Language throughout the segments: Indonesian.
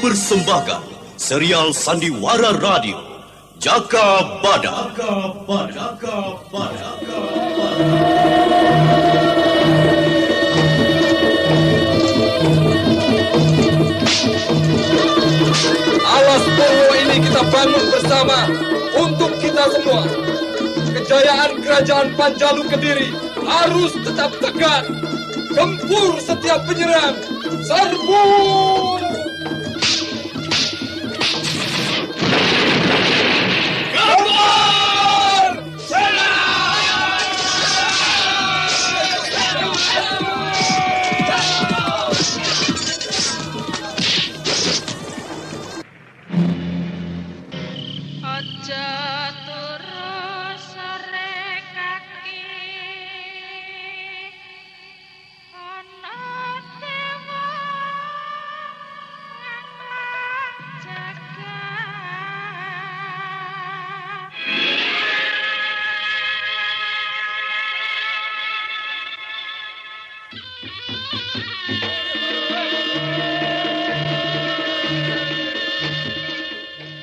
mempersembahkan serial Sandiwara Radio Jaka Badak. Alas Purwo ini kita bangun bersama untuk kita semua. Kejayaan kerajaan Panjalu Kediri harus tetap tegak. Gempur setiap penyerang. Serbu! Gempur! Aja terus sore kaki ana dewa ngamlah jagat.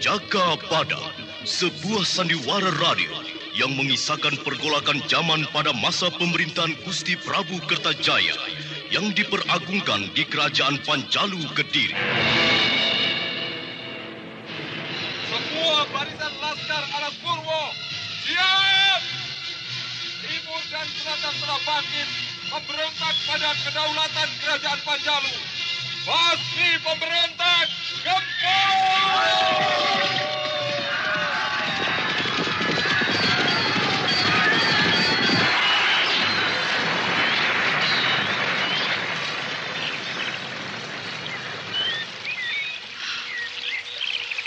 Jaka Badak, sebuah sandiwara radio yang mengisahkan pergolakan zaman pada masa pemerintahan Gusti Prabu Kertajaya yang diperagungkan di Kerajaan Panjalu Kediri. Semua barisan laskar Alas Purwo, siap! Timur dan selatan telah bangkit memberontak pada kedaulatan Kerajaan Panjalu. Basmi pemberontak, gempur!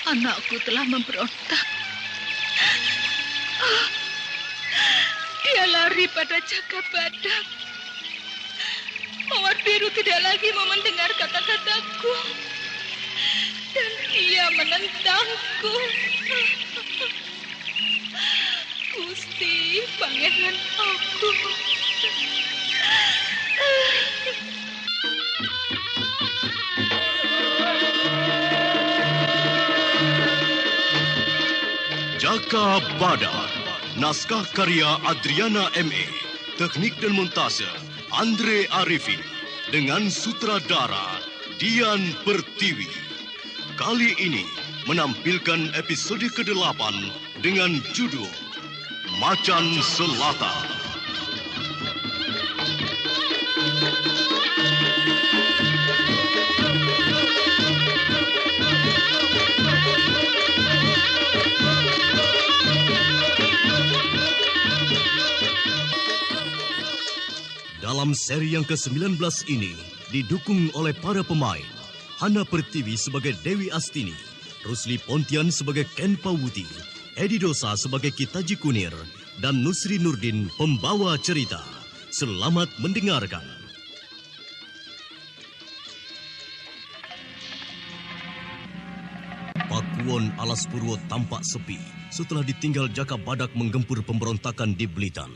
Anakku telah memberontak. Dia lari pada Jaka Badak. Mawar Biru tidak lagi mau mendengar kata-kataku. Dan dia menentangku. Gusti, pangeran aku. Jaka Badak, naskah karya Adriana M.A., teknik dan montase Andre Arifin, dengan sutradara Dian Pertiwi. Kali ini menampilkan episode ke-8 dengan judul Macan Selatan. Dalam seri yang ke-19 ini didukung oleh para pemain Hana Pertiwi sebagai Dewi Astini, Rusli Pontian sebagai Ken Pawuti, Edi Dosa sebagai Kitaji Kunir, dan Nusri Nurdin pembawa cerita. Selamat mendengarkan. Pakuwon Alas Purwo tampak sepi setelah ditinggal Jaka Badak menggempur pemberontakan di Blitan.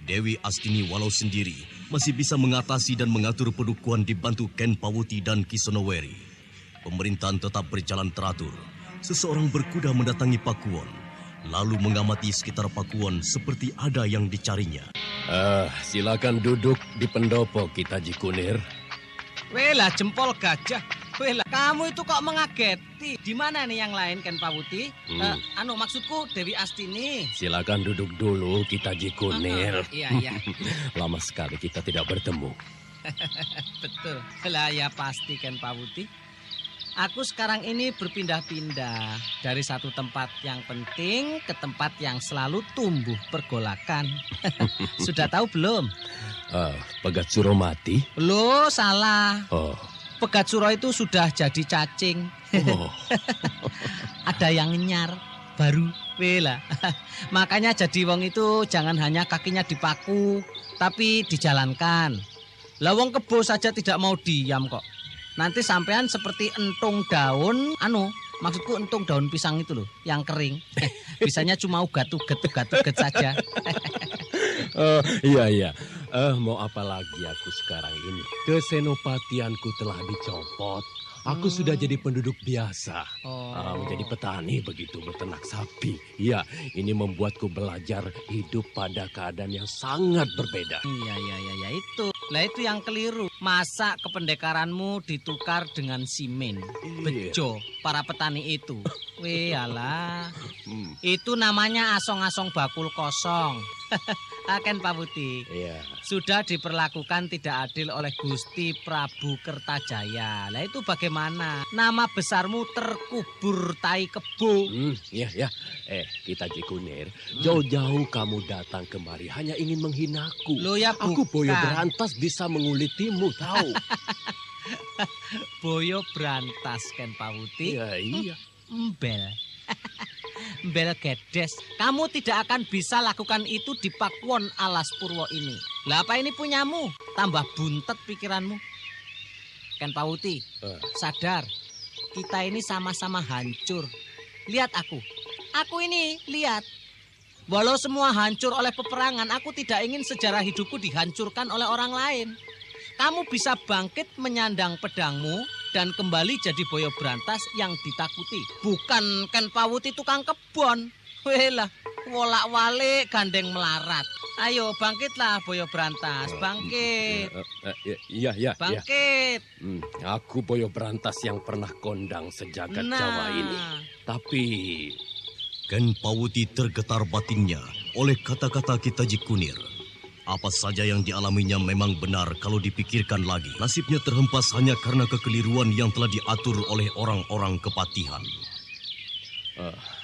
Dewi Astini walau sendiri masih bisa mengatasi dan mengatur pedukuhan dibantu Ken Pawuti dan Kisonoweri. Pemerintahan tetap berjalan teratur. Seseorang berkuda mendatangi Pakuwon, lalu mengamati sekitar Pakuwon seperti ada yang dicarinya. Silakan duduk di pendopo Kitaji Kunir. Wela jempol gajah. Wela, kamu itu kok mengageti. Di mana nih yang lain, Ken Pawuti? Maksudku Dewi Astini. Silakan duduk dulu Kitaji Kunir. Iya. Lama sekali kita tidak bertemu. Betul. Lah ya pasti, Ken Pawuti. Aku sekarang ini berpindah-pindah dari satu tempat yang penting ke tempat yang selalu tumbuh pergolakan. Sudah tahu belum? Pegat Suromati? Loh, salah. Oh. Pegat Suro itu sudah jadi cacing. Oh. Ada yang nyar baru. Wela. Makanya jadi wong itu jangan hanya kakinya dipaku, tapi dijalankan. Lah wong kebo saja tidak mau diam kok. Nanti sampean seperti entung daun, maksudku entung daun pisang itu loh, yang kering. Bisanya cuma ugat saja. Iya. Mau apa lagi aku sekarang ini? Kesenopatianku telah dicopot. Aku sudah jadi penduduk biasa. Menjadi petani begitu, beternak sapi. Ya, ini membuatku belajar hidup pada keadaan yang sangat berbeda. Iya, itu. Lah itu yang keliru. Masa kependekaranmu ditukar dengan simen? Bejo, para petani itu. Wih, alah. Itu namanya asong-asong bakul kosong. Akan Pak Putih. Iya. Sudah diperlakukan tidak adil oleh Gusti Prabu Kertajaya. Lah itu bagaimana? Nama besarmu terkubur tai kebo. Iya. Kita Jikunir, jauh-jauh kamu datang kemari hanya ingin menghinaku. Loh ya bukan. Aku Boyo Berantas bisa mengulitimu, tahu? Boyo Berantas kan Pak Putih? Iya. Embel. Embel gedes. Kamu tidak akan bisa lakukan itu di Pakuwon Alas Purwo ini. Lah apa ini punyamu? Tambah buntet pikiranmu. Kan Pak Putih, sadar. Kita ini sama-sama hancur. Lihat aku. Aku ini, lihat. Walau semua hancur oleh peperangan, aku tidak ingin sejarah hidupku dihancurkan oleh orang lain. Kamu bisa bangkit menyandang pedangmu dan kembali jadi Boyo Berantas yang ditakuti. Bukan Ken Pawuti tukang kebon. Welah, wolak-walik gandeng melarat. Ayo bangkitlah Boyo Berantas, bangkit. Iya. Bangkit. Aku Boyo Berantas yang pernah kondang sejagat Jawa ini. Tapi Ken Pawuti tergetar batinnya oleh kata-kata kita Jikunir. Apa saja yang dialaminya memang benar kalau dipikirkan lagi. Nasibnya terhempas hanya karena kekeliruan yang telah diatur oleh orang-orang kepatihan.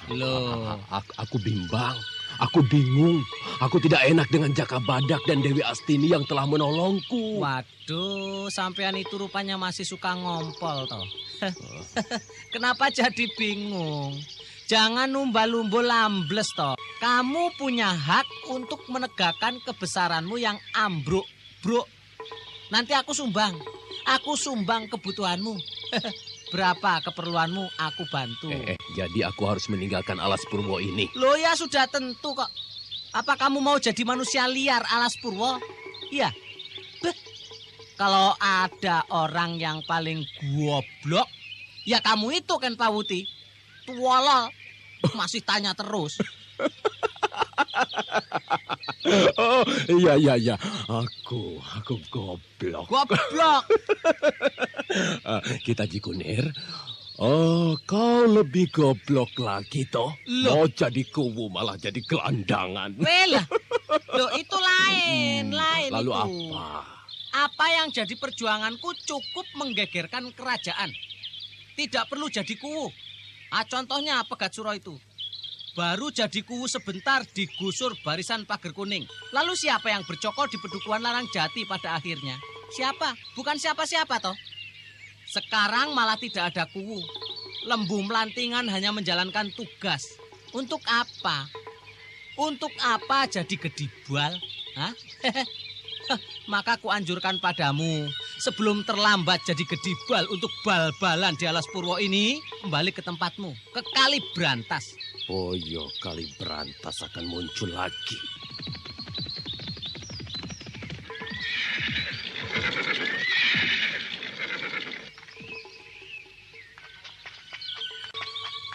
Loh, aku bimbang. Aku bingung. Aku tidak enak dengan Jaka Badak dan Dewi Astini yang telah menolongku. Waduh, sampean itu rupanya masih suka ngompol toh. Kenapa jadi bingung? Jangan lumba-lumba lambles toh. Kamu punya hak untuk menegakkan kebesaranmu yang ambruk, bro. Nanti aku sumbang. Aku sumbang kebutuhanmu. Berapa keperluanmu aku bantu. Jadi aku harus meninggalkan Alas Purwo ini. Loh ya sudah tentu kok. Apa kamu mau jadi manusia liar Alas Purwo? Iya. Kalau ada orang yang paling goblok, ya kamu itu Ken Pawuti. Tuolol, masih tanya terus. Oh, iya. Aku goblok. Goblok. Kita Jikunir. Oh, kau lebih goblok lagi toh. Mau jadi kuwu malah jadi gelandangan. Welah. Loh itu lain Lalu itu. apa? Apa yang jadi perjuanganku cukup menggegerkan kerajaan. Tidak perlu jadi kuwu. Contohnya Pegat Suro itu. Baru jadi kuwu sebentar digusur barisan pagar kuning. Lalu siapa yang bercokol di Pedukuhan Larang Jati pada akhirnya? Siapa? Bukan siapa-siapa toh. Sekarang malah tidak ada kuwu. Lembu Melantingan hanya menjalankan tugas. Untuk apa? Untuk apa jadi gedibal? Hah? Maka kuanjurkan padamu, sebelum terlambat jadi gedibal untuk bal-balan di Alas Purwo ini, kembali ke tempatmu, ke Kali Berantas. Boyo Kali Berantas akan muncul lagi.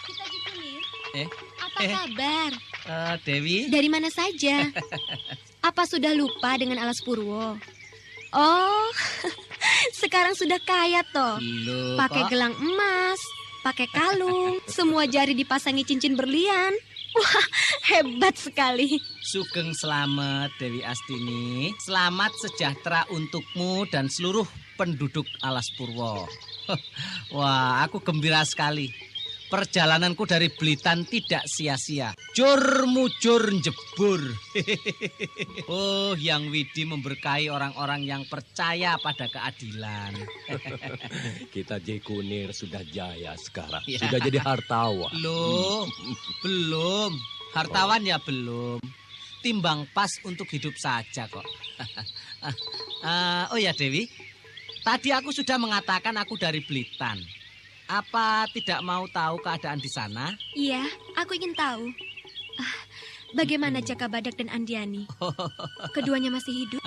Kita Jikunir. Apa Eh. kabar? Dewi? Dari mana saja? Apa sudah lupa dengan Alas Purwo? Oh, sekarang sudah kaya toh. Loh, Pakai kok? gelang emas, pakai kalung, semua jari dipasangi cincin berlian. Wah, hebat sekali. Sugeng selamat Dewi Astini. Selamat sejahtera untukmu dan seluruh penduduk Alas Purwo. Wah, aku gembira sekali. Perjalananku dari Blitan tidak sia-sia. Jur mujur jebur. Oh, Yang Widi memberkahi orang-orang yang percaya pada keadilan. Kita Jikunir sudah jaya sekarang. Ya. Sudah jadi hartawan. Loh, belum. Hartawan ya belum. Timbang pas untuk hidup saja kok. Oh ya Dewi, tadi aku sudah mengatakan aku dari Blitan. Apa tidak mau tahu keadaan di sana? Iya, aku ingin tahu. bagaimana Jaka Badak dan Andiani? Keduanya masih hidup?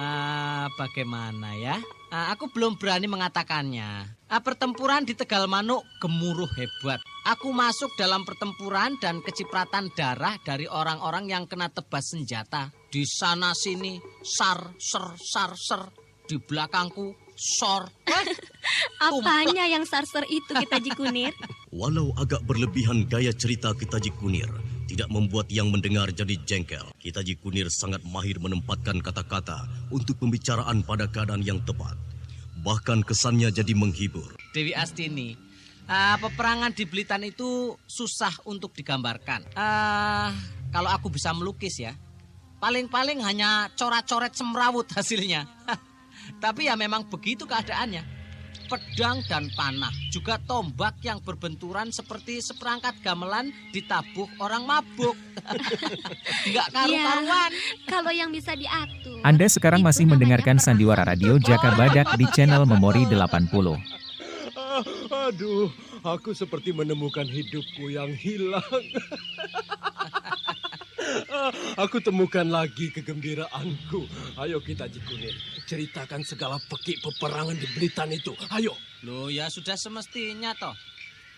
Bagaimana ya? Aku belum berani mengatakannya. Pertempuran di Tegal Manuk gemuruh hebat. Aku masuk dalam pertempuran dan kecipratan darah dari orang-orang yang kena tebas senjata. Di sana sini, sar, ser. Di belakangku, sor. Apanya yang sarser itu, Kitaji Kunir? Walau agak berlebihan gaya cerita Kitaji Kunir, tidak membuat yang mendengar jadi jengkel. Kitaji Kunir sangat mahir menempatkan kata-kata untuk pembicaraan pada keadaan yang tepat. Bahkan kesannya jadi menghibur. Dewi Astini, peperangan di Blitan itu susah untuk digambarkan. Kalau aku bisa melukis ya, paling-paling hanya coret-coret semrawut hasilnya. Tapi ya memang begitu keadaannya. Pedang dan panah, juga tombak yang berbenturan seperti seperangkat gamelan ditabuh orang mabuk. Enggak karu-karuan. Kalau yang bisa diatur. Anda sekarang masih mendengarkan Sandiwara Radio Jaka Badak di channel Memori 80. Aduh, aku seperti menemukan hidupku yang hilang. Aku temukan lagi kegembiraanku. Ayo Kitaji Kunir, ceritakan segala pekik peperangan di Blitan itu. Ayo. Loh ya sudah semestinya toh.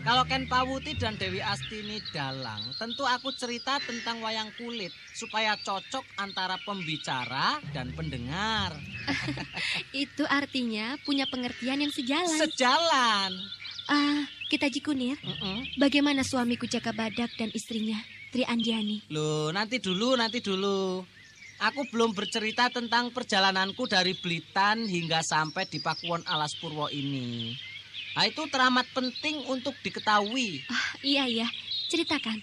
Kalau Ken Pawuti dan Dewi Astini dalang, tentu aku cerita tentang wayang kulit supaya cocok antara pembicara dan pendengar. Itu artinya punya pengertian yang sejalan. Sejalan. Kitaji Kunir, bagaimana suamiku Jaka Badak dan istrinya Tri Andiani? Loh, nanti dulu. Aku belum bercerita tentang perjalananku dari Blitan hingga sampai di Pakuwon Alas Purwo ini. Itu teramat penting untuk diketahui. Iya, ceritakan.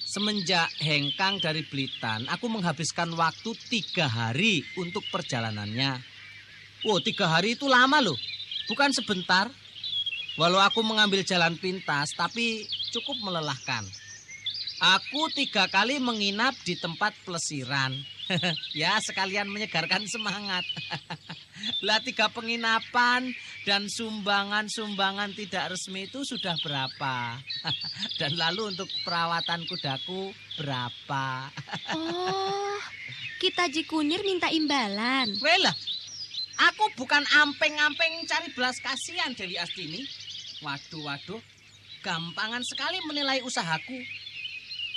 Semenjak hengkang dari Blitan, aku menghabiskan waktu 3 hari untuk perjalanannya. 3 hari itu lama loh, bukan sebentar. Walau aku mengambil jalan pintas, tapi cukup melelahkan. Aku 3 kali menginap di tempat pelesiran. Ya, sekalian menyegarkan semangat. Lah 3 penginapan dan sumbangan-sumbangan tidak resmi itu sudah berapa? Dan lalu untuk perawatan kudaku berapa? Kitaji Kunir minta imbalan. Welah, aku bukan ampeng-ampeng cari belas kasihan Dewi Astini. Waduh, gampangan sekali menilai usahaku.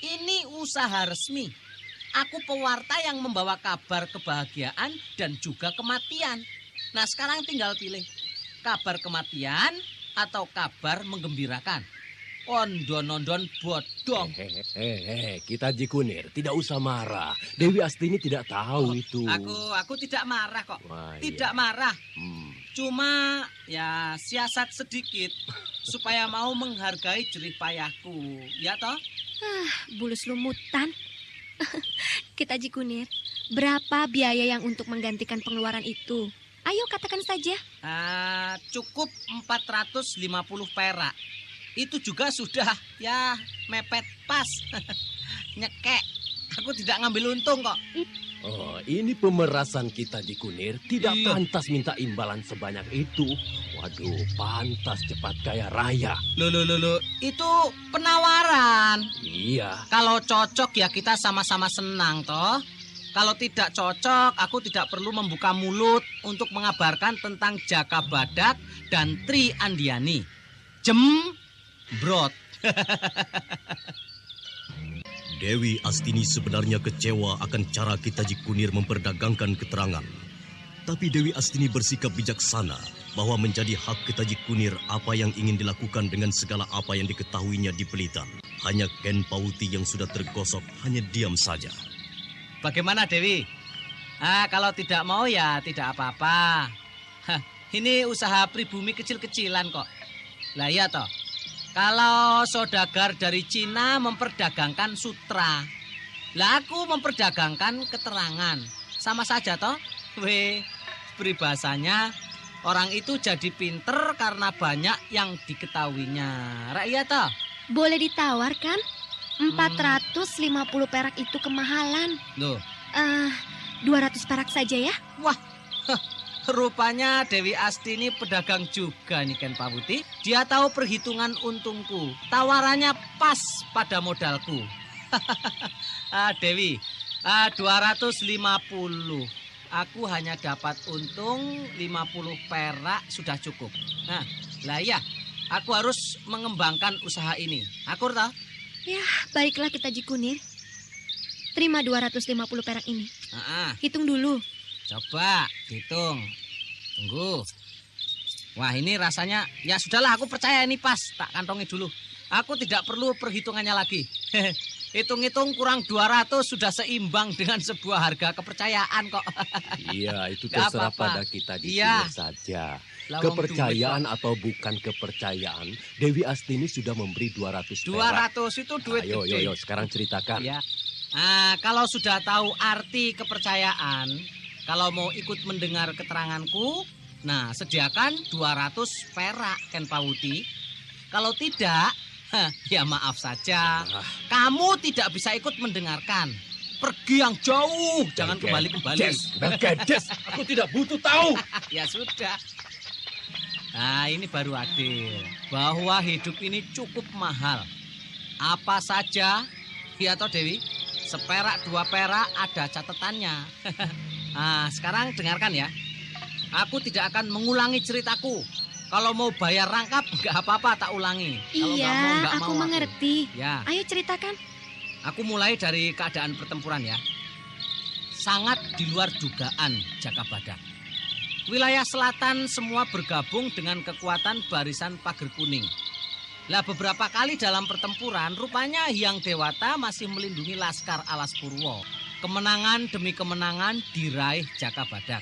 Ini usaha resmi. Aku pewarta yang membawa kabar kebahagiaan dan juga kematian. Nah, sekarang tinggal pilih. Kabar kematian atau kabar menggembirakan? Ondon-ondon bodong. Kitaji Kunir, tidak usah marah. Dewi Astini tidak tahu itu. Aku tidak marah kok. Tidak marah. Cuma ya siasat sedikit supaya mau menghargai jerih payahku. Ya toh? Bulus lumutan. Kitaji Kunir, berapa biaya yang untuk menggantikan pengeluaran itu? Ayo katakan saja. Cukup 450 perak. Itu juga sudah ya mepet pas. Nyekek. Aku tidak ngambil untung kok. Ini pemerasan Kitaji Kunir. Tidak pantas minta imbalan sebanyak itu. Waduh, pantas cepat kaya raya. Loh. Itu penawaran. Iya. Kalau cocok ya kita sama-sama senang toh. Kalau tidak cocok, aku tidak perlu membuka mulut untuk mengabarkan tentang Jaka Badak dan Tri Andiani. Jembrot. Dewi Astini sebenarnya kecewa akan cara Kitaji Kunir memperdagangkan keterangan. Tapi Dewi Astini bersikap bijaksana bahwa menjadi hak Kitaji Kunir apa yang ingin dilakukan dengan segala apa yang diketahuinya di Blitan. Hanya Ken Pawuti yang sudah tergosok hanya diam saja. Bagaimana Dewi? Kalau tidak mau ya tidak apa-apa. Ini usaha pribumi kecil-kecilan kok. Lah iya toh. Kalau saudagar dari Cina memperdagangkan sutra. Lah aku memperdagangkan keterangan. Sama saja toh. Peribahasanya orang itu jadi pinter karena banyak yang diketahuinya. Rakyat toh. Boleh ditawarkan? 450 perak itu kemahalan. Loh. 200 perak saja ya? Wah, rupanya Dewi Astini pedagang juga nih Ken Pawuti. Dia tahu perhitungan untungku. Tawarannya pas pada modalku. Dewi, 250. Aku hanya dapat untung 50 perak sudah cukup. Nah, lah iya, aku harus mengembangkan usaha ini. Akur toh? Ya, baiklah kita Kunir. Terima 250 perak ini. Hitung dulu. Coba hitung. Tunggu. Wah, ini rasanya, ya sudahlah, aku percaya ini pas. Tak kantongi dulu. Aku tidak perlu perhitungannya lagi. Hitung-hitung kurang 200 sudah seimbang dengan sebuah harga kepercayaan kok. Iya, itu Nggak terserah apa-apa. pada kita di Iya. sini saja. Lawang Kepercayaan atau bukan kepercayaan, Dewi Astini sudah memberi 200 perak. 200 itu duit Ayo, gede. sekarang ceritakan. Ya. Kalau sudah tahu arti kepercayaan, kalau mau ikut mendengar keteranganku, nah sediakan 200 perak, Ken Pawuti. Kalau tidak, ya maaf saja. Kamu tidak bisa ikut mendengarkan. Pergi yang jauh, jangan kembali-kembali. Bergedes, aku tidak butuh tahu. Ya sudah. Nah, ini baru adil. Bahwa hidup ini cukup mahal. Apa saja, ya toh Dewi, seperak 2 perak ada catatannya. Nah, sekarang dengarkan ya. Aku tidak akan mengulangi ceritaku. Kalau mau bayar rangkap, nggak apa-apa, tak ulangi. Kalau Iya, nggak aku mengerti. Ya. Ayo ceritakan. Aku mulai dari keadaan pertempuran ya. Sangat di luar dugaan Jaka Badak. Wilayah selatan semua bergabung dengan kekuatan barisan Pager Kuning. Lah beberapa kali dalam pertempuran rupanya Hyang Dewata masih melindungi Laskar Alas Purwo. Kemenangan demi kemenangan diraih Jaka Badak.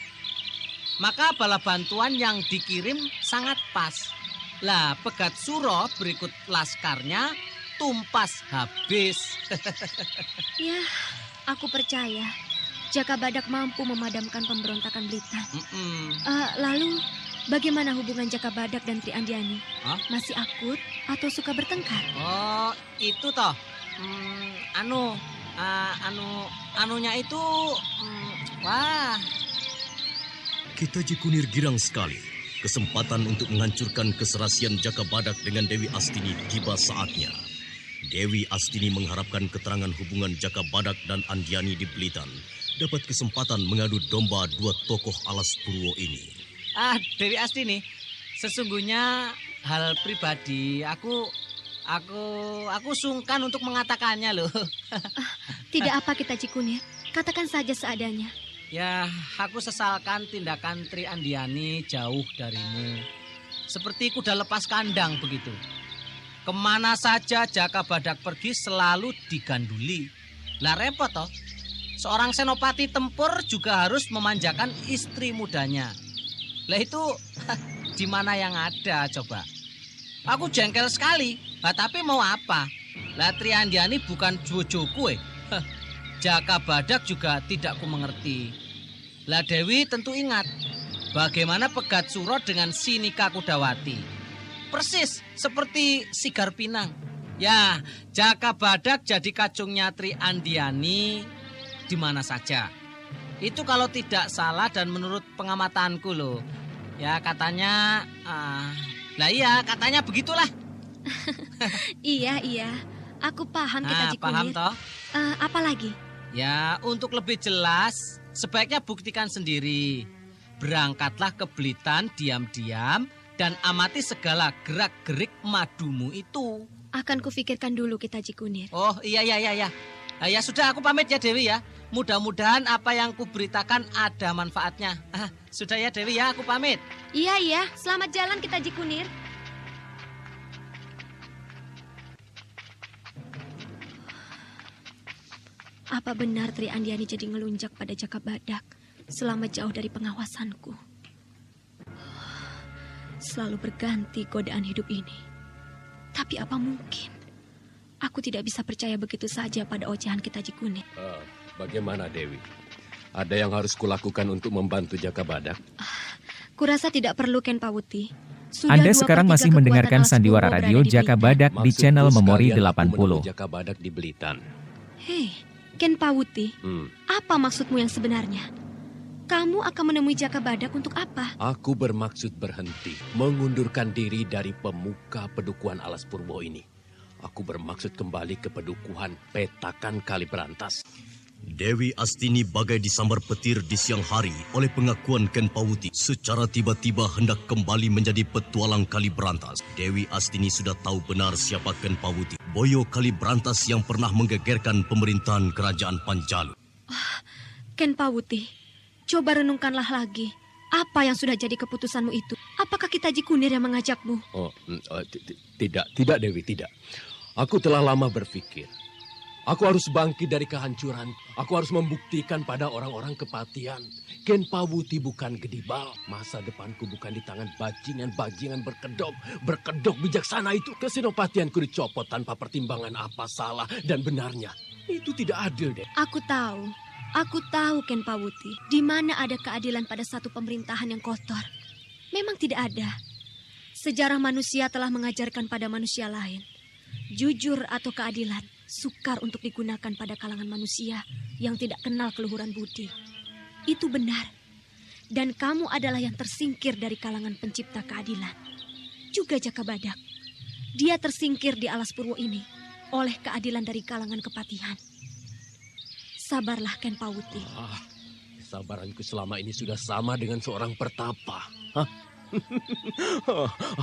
Maka bala bantuan yang dikirim sangat pas. Lah Pegat Suro berikut laskarnya tumpas habis. Ya, aku percaya Jaka Badak mampu memadamkan pemberontakan Blitar. Lalu, bagaimana hubungan Jaka Badak dan Tri Andiani? Hah? Masih akut atau suka bertengkar? Oh, itu toh. Anunya itu, wah. Kita Kunir girang sekali. Kesempatan untuk menghancurkan keserasian Jaka Badak dengan Dewi Astini tiba saatnya. Dewi Astini mengharapkan keterangan hubungan Jaka Badak dan Andiani di Blitar dapat kesempatan mengadu domba dua tokoh Alas Purwo ini. Dewi Astini, sesungguhnya hal pribadi aku sungkan untuk mengatakannya loh. Tidak apa kita Kunir, katakan saja seadanya. Ya, aku sesalkan tindakan Tri Andiani jauh darimu. Seperti kuda lepas kandang begitu. Kemana saja Jaka Badak pergi selalu diganduli. Lah repot toh. Seorang senopati tempur juga harus memanjakan istri mudanya. Lah itu di mana yang ada coba. Aku jengkel sekali. Lah tapi mau apa? Lah Tri Andiani bukan bojoku. Jaka Badak juga tidak ku mengerti. Lah Dewi tentu ingat bagaimana Pegat Suro dengan Sinika Kudawati. Persis seperti Sigar Pinang. Ya, Jaka Badak jadi kacungnya Tri Andiani di mana saja. Itu kalau tidak salah dan menurut pengamatanku loh. Ya katanya, katanya begitulah. Iya, aku paham kita Kunir. Paham toh? Apa lagi? Ya, untuk lebih jelas, sebaiknya buktikan sendiri. Berangkatlah ke Blitar diam-diam dan amati segala gerak-gerik madumu itu. Akan kufikirkan dulu kita Kunir. Oh, iya. Ya sudah, aku pamit ya Dewi ya. Mudah-mudahan apa yang kuberitakan ada manfaatnya. Sudah ya Dewi ya, aku pamit. Iya, selamat jalan kita Kunir. Apa benar Tri Andiani jadi ngelunjak pada Jaka Badak selama jauh dari pengawasanku? Selalu berganti godaan hidup ini. Tapi apa mungkin? Aku tidak bisa percaya begitu saja pada ocehan kita Kunir. Bagaimana Dewi? Ada yang harus kulakukan untuk membantu Jaka Badak? Kurasa tidak perlu Ken Pawuti. Sudah Anda 2/3 sekarang masih kekuatan mendengarkan Alas Sandiwara Purwo Radio berada di Jaka Blitar. Badak di channel Maksudku Memori sekalian aku 80. menunggu Jaka Badak di Blitar. Hei, Ken Pawuti, apa maksudmu yang sebenarnya? Kamu akan menemui Jaka Badak untuk apa? Aku bermaksud berhenti, mengundurkan diri dari pemuka pedukuhan Alas Purwo ini. Aku bermaksud kembali ke pedukuhan Petakan Kaliberantas. Dewi Astini bagai disambar petir di siang hari oleh pengakuan Ken Pawuti. Secara tiba-tiba hendak kembali menjadi petualang Kaliberantas. Dewi Astini sudah tahu benar siapa Ken Pawuti, boyo Kaliberantas yang pernah menggegerkan pemerintahan kerajaan Panjalu. Ken Pawuti, coba renungkanlah lagi. Apa yang sudah jadi keputusanmu itu? Apakah Kitaji Kunir yang mengajakmu? Tidak Dewi, tidak. Aku telah lama berpikir. Aku harus bangkit dari kehancuran. Aku harus membuktikan pada orang-orang kepatihan. Ken Pawuti bukan gedibal. Masa depanku bukan di tangan bajingan-bajingan berkedok bijaksana itu. Kesenopatianku dicopot tanpa pertimbangan apa salah dan benarnya. Itu tidak adil, deh. Aku tahu Ken Pawuti. Di mana ada keadilan pada satu pemerintahan yang kotor? Memang tidak ada. Sejarah manusia telah mengajarkan pada manusia lain. Jujur atau keadilan sukar untuk digunakan pada kalangan manusia yang tidak kenal keluhuran budi. Itu benar. Dan kamu adalah yang tersingkir dari kalangan pencipta keadilan. Juga Jaka Badak. Dia tersingkir di alas purwo ini oleh keadilan dari kalangan kepatihan. Sabarlah Ken Pawuti. Sabaranku selama ini sudah sama dengan seorang pertapa.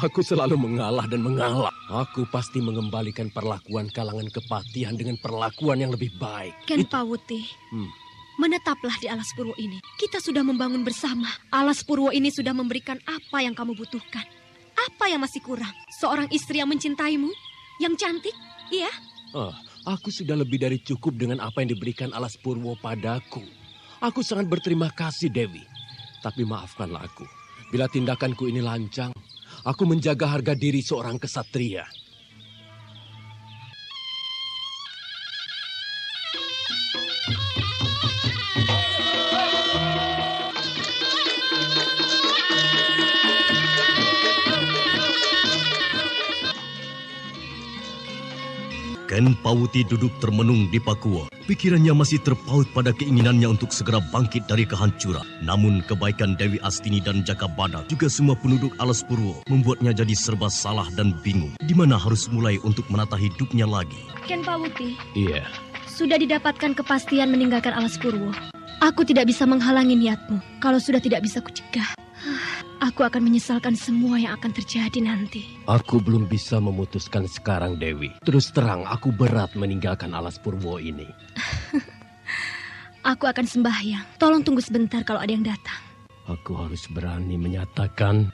Aku selalu mengalah dan mengalah. Aku pasti mengembalikan perlakuan kalangan kepatihan dengan perlakuan yang lebih baik. Ken Pawuti, menetaplah di alas purwo ini. Kita sudah membangun bersama. Alas purwo ini sudah memberikan apa yang kamu butuhkan. Apa yang masih kurang? Seorang istri yang mencintaimu, yang cantik, iya? Aku sudah lebih dari cukup dengan apa yang diberikan alas purwo padaku. Aku sangat berterima kasih, Dewi. Tapi maafkanlah aku. Bila tindakanku ini lancang, aku menjaga harga diri seorang kesatria. Ken Pawuti duduk termenung di Pakua. Pikirannya masih terpaut pada keinginannya untuk segera bangkit dari kehancuran. Namun kebaikan Dewi Astini dan Jaka Badak, juga semua penduduk alas purwo, membuatnya jadi serba salah dan bingung. Di mana harus mulai untuk menata hidupnya lagi. Ken Pawuti. Iya. Sudah didapatkan kepastian meninggalkan alas purwo. Aku tidak bisa menghalangi niatmu. Kalau sudah tidak bisa kucegah, aku akan menyesalkan semua yang akan terjadi nanti. Aku belum bisa memutuskan sekarang, Dewi. Terus terang, aku berat meninggalkan alas purwo ini. Aku akan sembahyang. Tolong tunggu sebentar kalau ada yang datang. Aku harus berani menyatakan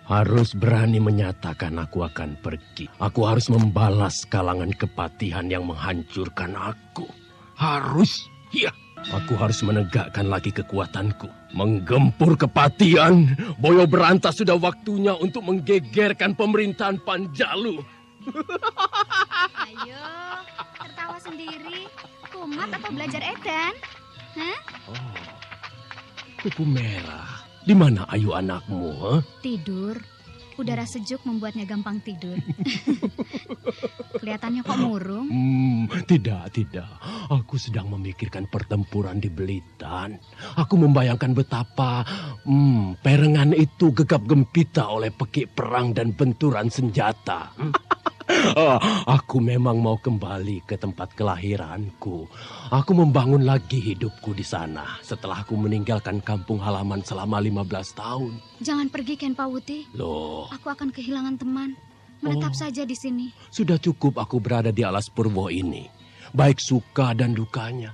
aku akan pergi. Aku harus membalas kalangan kepatihan yang menghancurkan aku. Harus, ya. Aku harus menegakkan lagi kekuatanku. Menggempur kepatihan. Boyo Berantas sudah waktunya untuk menggegerkan pemerintahan Panjalu. Ayo, tertawa sendiri. Kumat atau belajar edan? Hah? Kupu Merah. Di mana Ayu anakmu? Tidur. Udara sejuk membuatnya gampang tidur. Kelihatannya kok murung. Tidak. Aku sedang memikirkan pertempuran di Belitan. Aku membayangkan betapa perengan itu gegap gempita oleh pekik perang dan benturan senjata. Aku memang mau kembali ke tempat kelahiranku. Aku membangun lagi hidupku di sana setelah aku meninggalkan kampung halaman selama 15 tahun. Jangan pergi, Ken Pawuti. Loh. Aku akan kehilangan teman. Menetap saja di sini. Sudah cukup aku berada di alas purwo ini. Baik suka dan dukanya.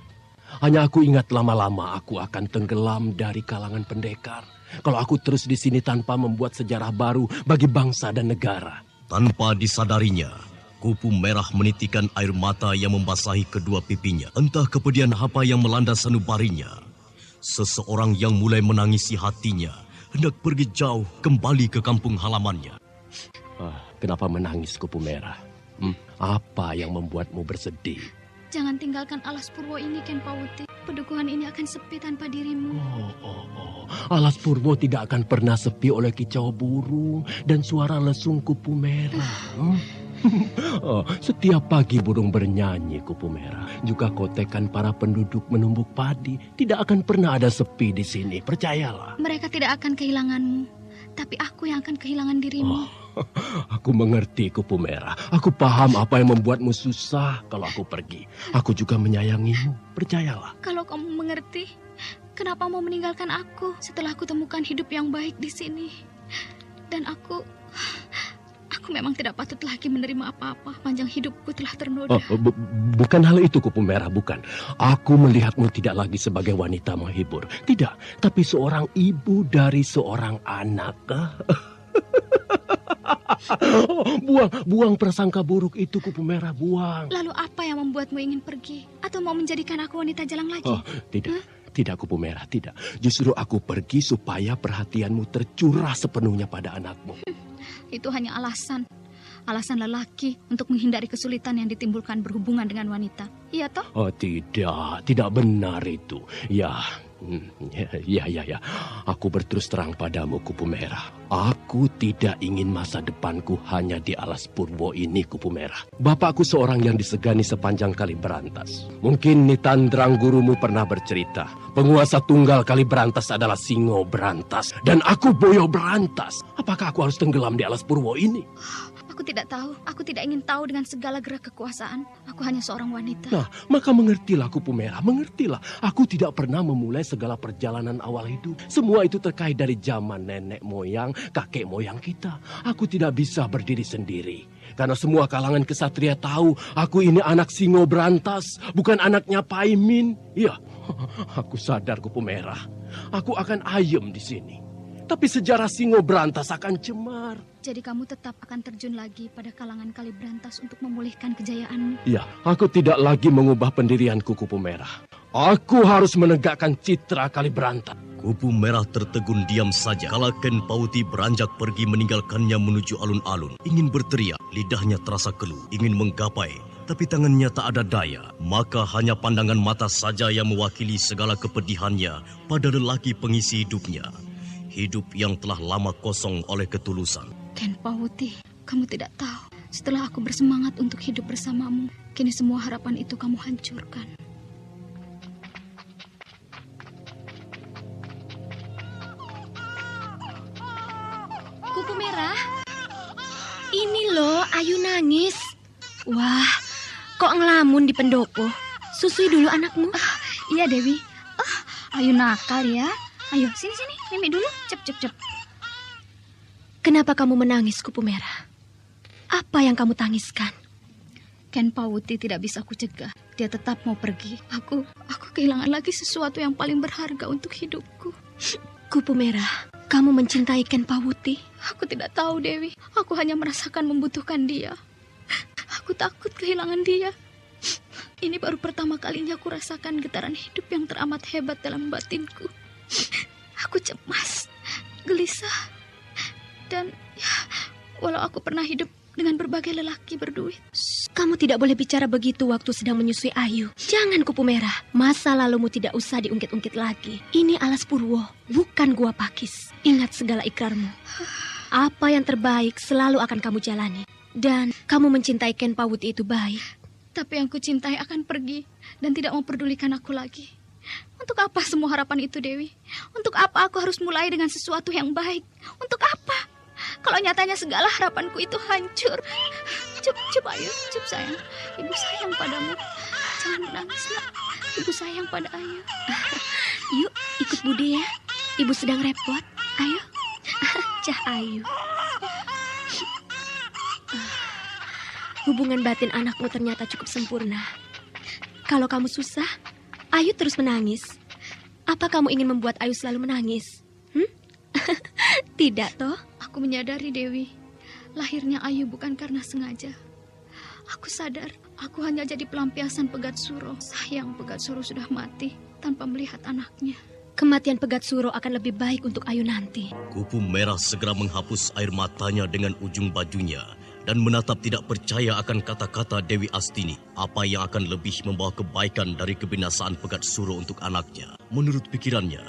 Hanya aku ingat lama-lama aku akan tenggelam dari kalangan pendekar. Kalau aku terus di sini tanpa membuat sejarah baru bagi bangsa dan negara. Tanpa disadarinya, Kupu Merah menitikan air mata yang membasahi kedua pipinya. Entah kepedihan apa yang melanda sanubarinya. Seseorang yang mulai menangisi hatinya hendak pergi jauh kembali ke kampung halamannya. Kenapa menangis, Kupu Merah? Apa yang membuatmu bersedih? Jangan tinggalkan alas purwo ini, Ken Pawuti. Pedukuhan ini akan sepi tanpa dirimu. Alas purwo tidak akan pernah sepi oleh kicau burung dan suara lesung Kupu Merah. Setiap pagi burung bernyanyi, Kupu Merah. Juga kotekan para penduduk menumbuk padi. Tidak akan pernah ada sepi di sini, percayalah. Mereka tidak akan kehilanganmu, tapi aku yang akan kehilangan dirimu. Aku mengerti, Kupu Merah. Aku paham apa yang membuatmu susah kalau aku pergi. Aku juga menyayangimu, percayalah. Kalau kamu mengerti, kenapa mau meninggalkan aku setelah aku temukan hidup yang baik di sini? Dan aku memang tidak patut lagi menerima apa-apa. Panjang hidupku telah ternoda. Bukan hal itu, Kupu Merah, bukan. Aku melihatmu tidak lagi sebagai wanita menghibur. Tidak, tapi seorang ibu dari seorang anak. Buang prasangka buruk itu, Kupu Merah, buang. Lalu apa yang membuatmu ingin pergi? Atau mau menjadikan aku wanita jalang lagi? Tidak, Kupu Merah, tidak. Justru aku pergi supaya perhatianmu tercurah sepenuhnya pada anakmu. Itu hanya alasan lelaki untuk menghindari kesulitan yang ditimbulkan berhubungan dengan wanita. Iya toh? Oh, tidak benar itu. Ya. Aku berterus terang padamu, Kupu Merah. Aku tidak ingin masa depanku hanya di Alas Purwo ini, Kupu Merah. Bapakku seorang yang disegani sepanjang Kali Berantas. Mungkin Nitandrang gurumu pernah bercerita. Penguasa tunggal Kali Berantas adalah Singo Berantas. Dan aku Boyo Berantas. Apakah aku harus tenggelam di Alas Purwo ini? Aku tidak tahu. Aku tidak ingin tahu dengan segala gerak kekuasaan. Aku hanya seorang wanita. Nah, maka mengertilah, Kupu Merah. Mengertilah. Aku tidak pernah memulai segala perjalanan awal hidup. Semua itu terkait dari zaman nenek moyang, kakek moyang kita. Aku tidak bisa berdiri sendiri. Karena semua kalangan kesatria tahu aku ini anak Singo Berantas, bukan anaknya Paimin. Ya, aku sadar, Kupu Merah. Aku akan ayem di sini. Tapi sejarah Singo Berantas akan cemar. Jadi kamu tetap akan terjun lagi pada kalangan Kali Berantas untuk memulihkan kejayaanmu? Ya, aku tidak lagi mengubah pendirianku, Kupu Merah. Aku harus menegakkan citra Kali Berantas. Kupu Merah tertegun diam saja kala Ken Pauti beranjak pergi meninggalkannya menuju alun-alun. Ingin berteriak, lidahnya terasa keluh, ingin menggapai, tapi tangannya tak ada daya. Maka hanya pandangan mata saja yang mewakili segala kepedihannya pada lelaki pengisi hidupnya. Hidup yang telah lama kosong oleh ketulusan. Ken Pauti, kamu tidak tahu. Setelah aku bersemangat untuk hidup bersamamu, kini semua harapan itu kamu hancurkan. Kupu Merah, ini loh Ayu nangis. Wah, kok ngelamun di pendopo? Susui dulu anakmu. Iya Dewi. Ayu nakal ya. Ayo, sini, Mimi dulu. Cep. Kenapa kamu menangis, Kupu Merah? Apa yang kamu tangiskan? Ken Pauti tidak bisa aku cegah. Dia tetap mau pergi. Aku kehilangan lagi sesuatu yang paling berharga untuk hidupku. Kupu Merah, kamu mencintai Ken Pauti? Aku tidak tahu, Dewi. Aku hanya merasakan membutuhkan dia. Aku takut kehilangan dia. Ini baru pertama kalinya aku rasakan getaran hidup yang teramat hebat dalam batinku. Aku cemas, gelisah, dan ya, walau aku pernah hidup dengan berbagai lelaki berduit. Kamu tidak boleh bicara begitu waktu sedang menyusui Ayu. Jangan, Kupu Merah. Masa lalumu tidak usah diungkit-ungkit lagi. Ini Alas Purwo, bukan Gua Pakis. Ingat segala ikrarmu. Apa yang terbaik selalu akan kamu jalani. Dan kamu mencintai Ken Pauti itu baik. Tapi yang kucintai akan pergi dan tidak memperdulikan aku lagi. Untuk apa semua harapan itu, Dewi? Untuk apa aku harus mulai dengan sesuatu yang baik? Untuk apa? Kalau nyatanya segala harapanku itu hancur. Cup, Ayu, Cup sayang. Ibu sayang padamu. Jangan menangis, nak. Ibu sayang pada Ayu. Yuk, ikut Budi ya. Ibu sedang repot. Ayo. Cah Ayu. Hubungan batin anakmu ternyata cukup sempurna. Kalau kamu susah, Ayu terus menangis. Apa kamu ingin membuat Ayu selalu menangis? Tidak toh? Aku menyadari, Dewi. Lahirnya Ayu bukan karena sengaja. Aku sadar, aku hanya jadi pelampiasan Pegat Suro. Sayang Pegat Suro sudah mati tanpa melihat anaknya. Kematian Pegat Suro akan lebih baik untuk Ayu nanti. Kupu Merah segera menghapus air matanya dengan ujung bajunya dan menatap tidak percaya akan kata-kata Dewi Astini. Apa yang akan lebih membawa kebaikan dari kebinasaan Pegat Suro untuk anaknya? Menurut pikirannya,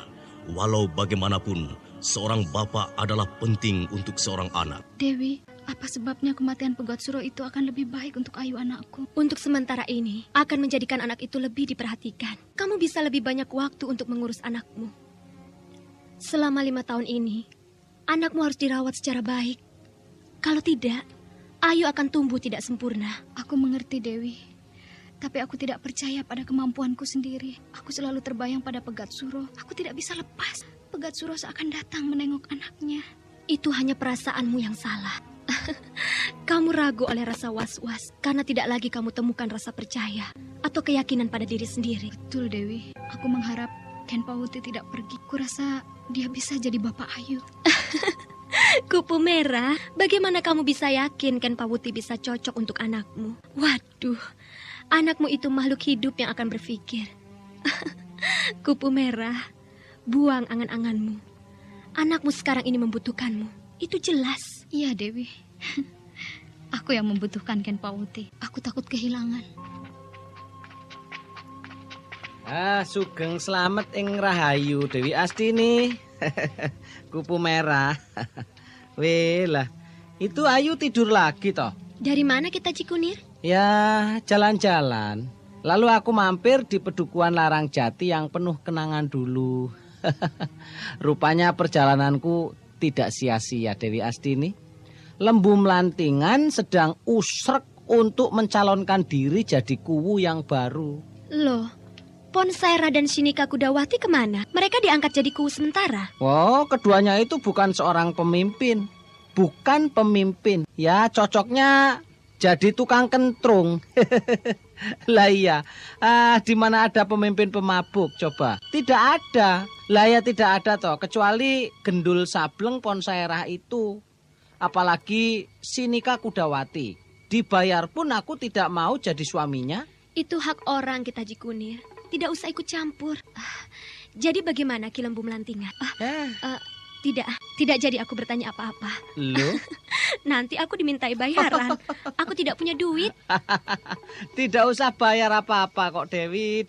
walau bagaimanapun, seorang bapak adalah penting untuk seorang anak. Dewi, apa sebabnya kematian Pegat Suro itu akan lebih baik untuk Ayu anakku? Untuk sementara ini, akan menjadikan anak itu lebih diperhatikan. Kamu bisa lebih banyak waktu untuk mengurus anakmu. Selama 5 tahun ini, anakmu harus dirawat secara baik. Kalau tidak, Ayu akan tumbuh tidak sempurna. Aku mengerti, Dewi. Tapi aku tidak percaya pada kemampuanku sendiri. Aku selalu terbayang pada Pegat Suro. Aku tidak bisa lepas. Pegat Suro seakan datang menengok anaknya. Itu hanya perasaanmu yang salah. Kamu ragu oleh rasa was-was karena tidak lagi kamu temukan rasa percaya atau keyakinan pada diri sendiri. Betul, Dewi. Aku mengharap Ken Pawuti tidak pergi. Kurasa dia bisa jadi bapak Ayu. Kupu merah, bagaimana kamu bisa yakin Ken Pawuti bisa cocok untuk anakmu? Waduh, anakmu itu makhluk hidup yang akan berpikir. Kupu merah, buang angan-anganmu. Anakmu sekarang ini membutuhkanmu. Itu jelas. Iya, Dewi. Aku yang membutuhkan Ken Pawuti. Aku takut kehilangan. Sugeng selamat ing rahayu Dewi Astini. Kupu merah. Lah, itu Ayu tidur lagi toh. Dari mana kita Cikunir? Ya, jalan-jalan. Lalu aku mampir di Pedukuhan Larang Jati yang penuh kenangan dulu. Rupanya perjalananku tidak sia-sia, Dewi Astini. Lembu Melantingan sedang usrek untuk mencalonkan diri jadi kuwu yang baru. Loh, Ponsaira dan Sinika Kudawati kemana? Mereka diangkat jadi kuwu sementara. Oh, keduanya itu bukan seorang pemimpin. Bukan pemimpin. Ya, cocoknya jadi tukang kentrung. Lah iya, di mana ada pemimpin pemabuk coba? Tidak ada. Lah ya tidak ada toh, kecuali Gendul Sableng Ponsairah itu. Apalagi Sinika Kudawati. Dibayar pun aku tidak mau jadi suaminya. Itu hak orang kita Cikunir. Tidak usah ikut campur. Jadi bagaimana Ki Lembu Melantingan? Tidak jadi aku bertanya apa-apa. Loh? Nanti aku dimintai bayaran. Aku tidak punya duit. Tidak usah bayar apa-apa kok Dewi.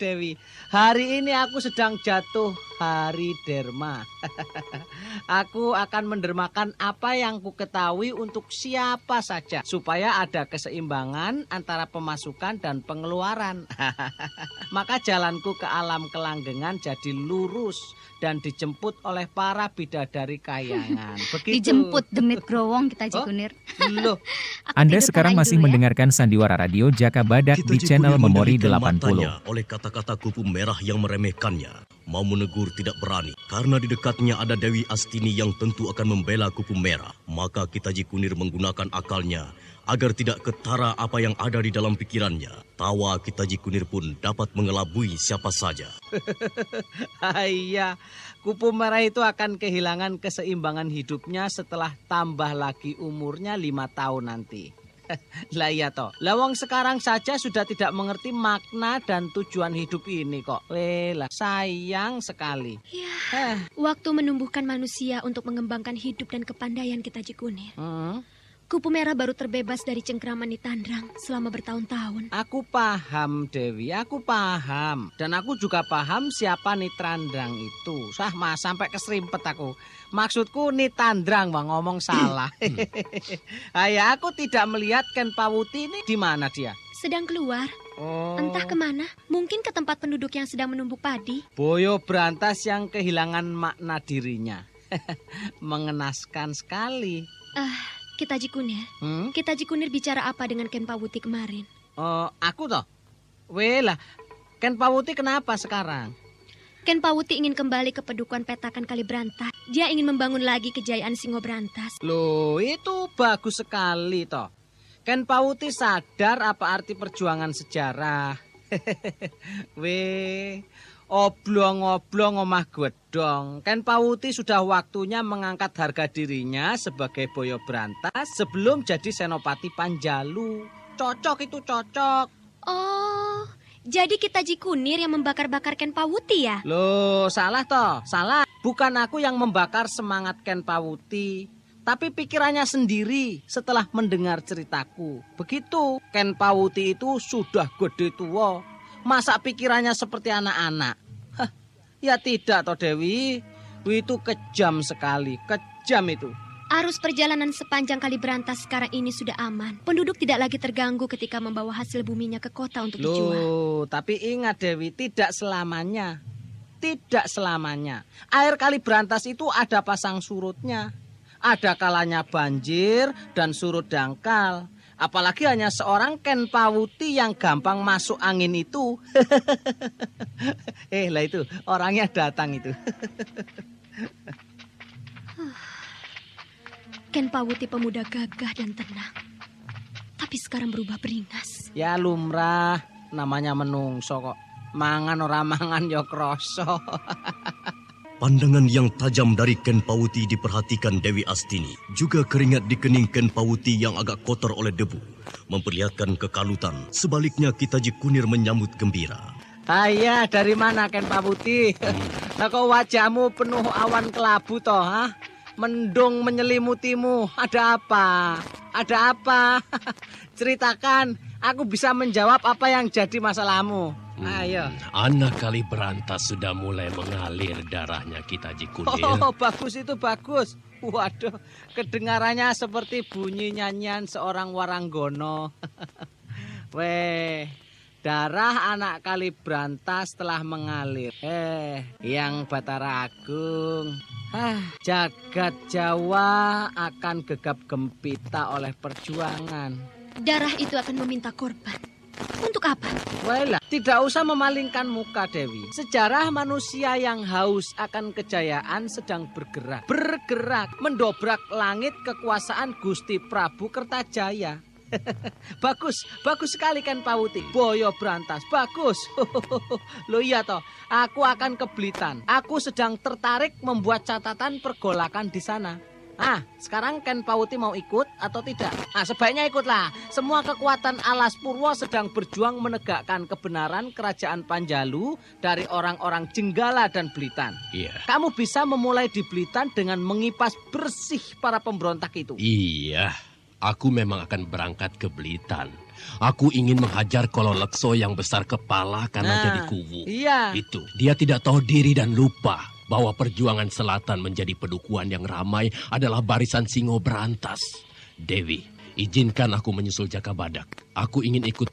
Hari ini aku sedang jatuh hari derma. Aku akan mendermakan apa yang ku ketahui untuk siapa saja. Supaya ada keseimbangan antara pemasukan dan pengeluaran. Maka jalanku ke alam kelanggengan jadi lurus. Dan dijemput oleh para bidadari kayangan. Begitu. Dijemput demit growong kita Cikunir. Loh. Anda sekarang masih mendengarkan Sandiwara Radio Jaka Badak di channel Memori 80. Oleh kata-kata Kupu merah yang meremehkannya. Mau menegur tidak berani. Karena di dekatnya ada Dewi Astini yang tentu akan membela Kupu merah. Maka kita Cikunir menggunakan akalnya agar tidak ketara apa yang ada di dalam pikirannya. Tawa kita Cikunir pun dapat mengelabui siapa saja. Iya, Kupu merah itu akan kehilangan keseimbangan hidupnya setelah tambah lagi umurnya 5 tahun nanti. Lah iya toh, lawang sekarang saja sudah tidak mengerti makna dan tujuan hidup ini kok. Lah, sayang sekali. Ya, waktu menumbuhkan manusia untuk mengembangkan hidup dan kepandaian kita Cikunir. Kupu merah baru terbebas dari cengkraman Nitandrang selama bertahun-tahun. Aku paham Dewi, aku paham. Dan aku juga paham siapa Nitandrang itu. Sampai keserimpet aku. Maksudku Nitandrang bang, ngomong salah. Ya, aku tidak melihat Ken Pawuti ini di mana dia. Sedang keluar. Entah kemana. Mungkin ke tempat penduduk yang sedang menumbuk padi. Boyo Brantas yang kehilangan makna dirinya. Mengenaskan sekali. Kita Cikunir. Kita Cikunir bicara apa dengan Ken Pawuti kemarin? Aku toh. Lah, Ken Pawuti kenapa sekarang? Ken Pawuti ingin kembali ke Pedukuhan Petakan Kalibrantas. Dia ingin membangun lagi kejayaan Singobrantas. Loh, itu bagus sekali toh. Ken Pawuti sadar apa arti perjuangan sejarah. Oblong-oblong omah gedong. Ken Pawuti sudah waktunya mengangkat harga dirinya sebagai Boyo Brantas sebelum jadi Senopati Panjalu. Cocok itu, cocok. Oh, jadi kita Cikunir yang membakar-bakar Ken Pawuti ya? Loh, salah toh, salah. Bukan aku yang membakar semangat Ken Pawuti, tapi pikirannya sendiri setelah mendengar ceritaku. Begitu, Ken Pawuti itu sudah gede tua. Masa pikirannya seperti anak-anak? Ya tidak toh Dewi. Itu kejam sekali, kejam itu. Arus perjalanan sepanjang Kalibrantas sekarang ini sudah aman. Penduduk tidak lagi terganggu ketika membawa hasil buminya ke kota untuk dijual. Loh, tapi ingat Dewi, tidak selamanya. Tidak selamanya. Air Kalibrantas itu ada pasang surutnya. Ada kalanya banjir dan surut dangkal. Apalagi hanya seorang Ken Pawuti yang gampang masuk angin itu. Lah itu, orangnya datang itu. Ken Pawuti pemuda gagah dan tenang. Tapi sekarang berubah beringas. Ya lumrah, namanya menungso kok. Mangan ora mangan ya kroso. Pandangan yang tajam dari Ken Pawuti diperhatikan Dewi Astini. Juga keringat di kening Ken Pawuti yang agak kotor oleh debu memperlihatkan kekalutan. Sebaliknya Kitaji Kunir menyambut gembira. Ayah, dari mana Ken Pawuti? Nah, kok wajahmu penuh awan kelabu toh, ha? Mendung menyelimutimu. Ada apa? Ada apa? Ceritakan, aku bisa menjawab apa yang jadi masalahmu. Ayo. Anak kali berantas sudah mulai mengalir darahnya Kitaji Kunir. Oh, bagus itu bagus. Waduh, kedengarannya seperti bunyi nyanyian seorang waranggono. Weh, darah anak kali berantas telah mengalir. Yang Batara Agung. Jagat Jawa akan gegap gempita oleh perjuangan. Darah itu akan meminta korban. Untuk apa? Wailah, tidak usah memalingkan muka, Dewi. Sejarah manusia yang haus akan kejayaan sedang bergerak. Bergerak mendobrak langit kekuasaan Gusti Prabu Kertajaya. Bagus, bagus sekali Ken Pawuti. Boyo berantas, bagus. Loh iya toh, aku akan ke Blitan. Aku sedang tertarik membuat catatan pergolakan di sana. Sekarang Ken Pawuti mau ikut atau tidak? Sebaiknya ikutlah. Semua kekuatan Alas Purwo sedang berjuang menegakkan kebenaran kerajaan Panjalu dari orang-orang Jenggala dan Blitan. Iya. Kamu bisa memulai di Blitan dengan mengipas bersih para pemberontak itu. Iya, aku memang akan berangkat ke Blitan. Aku ingin menghajar Kololekso yang besar kepala karena jadi kuwu. Iya. Itu, dia tidak tahu diri dan lupa bahwa perjuangan selatan menjadi pedukuhan yang ramai adalah barisan Singo berantas. Dewi, izinkan aku menyusul Jaka Badak. Aku ingin ikut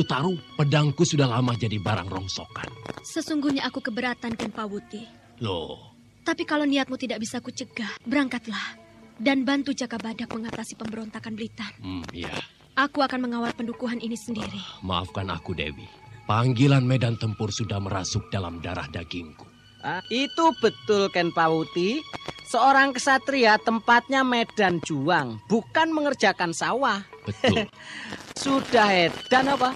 taruh. Pedangku sudah lama jadi barang rongsokan. Sesungguhnya aku keberatan Ken Pawuti. Loh. Tapi kalau niatmu tidak bisa kucegah, berangkatlah. Dan bantu Jaka Badak mengatasi pemberontakan Blitan. Iya. Aku akan mengawal pendukuhan ini sendiri. Maafkan aku, Dewi. Panggilan medan tempur sudah merasuk dalam darah dagingku. Itu betul Ken Pawuti. Seorang kesatria tempatnya medan juang, bukan mengerjakan sawah. Betul. Sudah edan apa?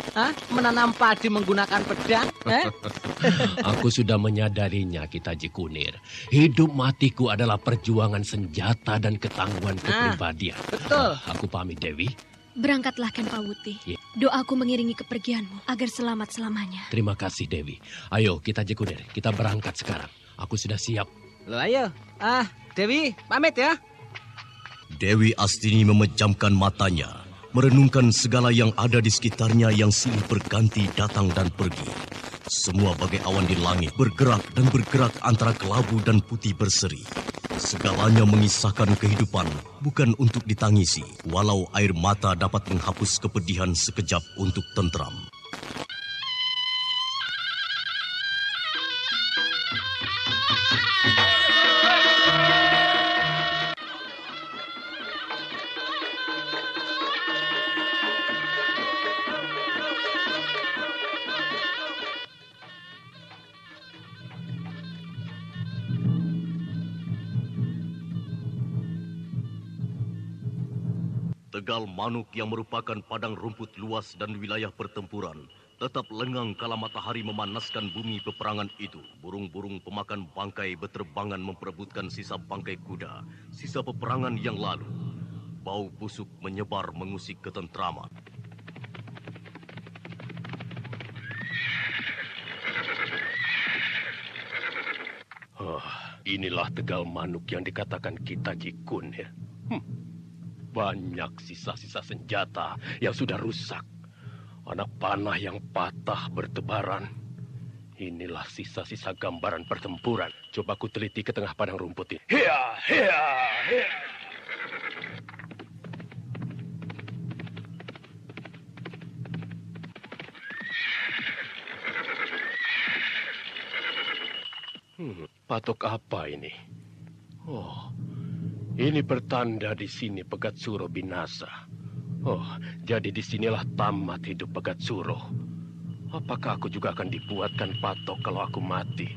Menanam padi menggunakan pedang? Aku sudah menyadarinya, Kitaji Kunir. Hidup matiku adalah perjuangan senjata dan ketangguhan kepribadian. Betul. Aku pamit, Dewi. Berangkatlah Ken Pawuti. Ya. Doaku mengiringi kepergianmu agar selamat selamanya. Terima kasih, Dewi. Ayo, Kitaji Kunir, kita berangkat sekarang. Aku sudah siap. Loh, ayo. Dewi, pamit ya. Dewi Astini memejamkan matanya, merenungkan segala yang ada di sekitarnya yang silih berganti datang dan pergi. Semua bagai awan di langit bergerak dan bergerak antara kelabu dan putih berseri. Segalanya mengisahkan kehidupan, bukan untuk ditangisi, walau air mata dapat menghapus kepedihan sekejap untuk tentram. Tegal Manuk yang merupakan padang rumput luas dan wilayah pertempuran tetap lengang kala matahari memanaskan bumi peperangan itu. Burung-burung pemakan bangkai berterbangan memperebutkan sisa bangkai kuda, sisa peperangan yang lalu. Bau busuk menyebar mengusik ketentraman. Inilah Tegal Manuk yang dikatakan Kitaji Kunir. Banyak sisa-sisa senjata yang sudah rusak. Anak panah yang patah bertebaran. Inilah sisa-sisa gambaran pertempuran. Coba ku teliti ke tengah padang rumput ini. Hia, hia, hia. Patok apa ini? Oh, Ini pertanda di sini Pegat Suro binasa. Oh, jadi disinilah tamat hidup Pegat Suro. Apakah aku juga akan dibuatkan patok kalau aku mati?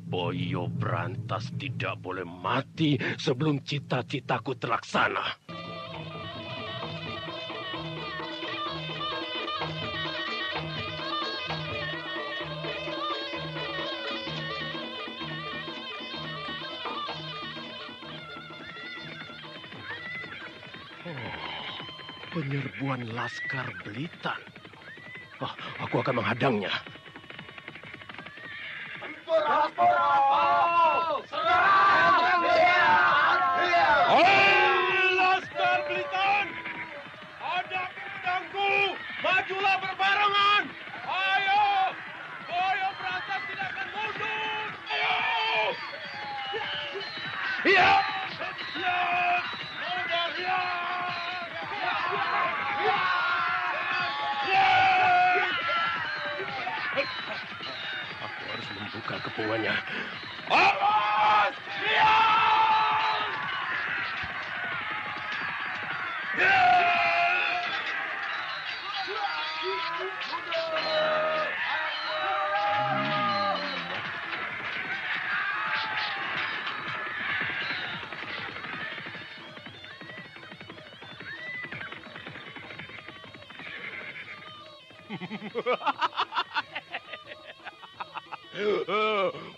Boyo Brantas tidak boleh mati sebelum cita-citaku terlaksana. Penyerbuan Laskar Blitan. Aku akan menghadangnya. Laskar Blitan! Hadapi pedangku! Majulah berbarengan! Ayo! Boyo Brantas tidak akan mundur! Ayo! Iya! Aku harus membuka kepungannya. Awas!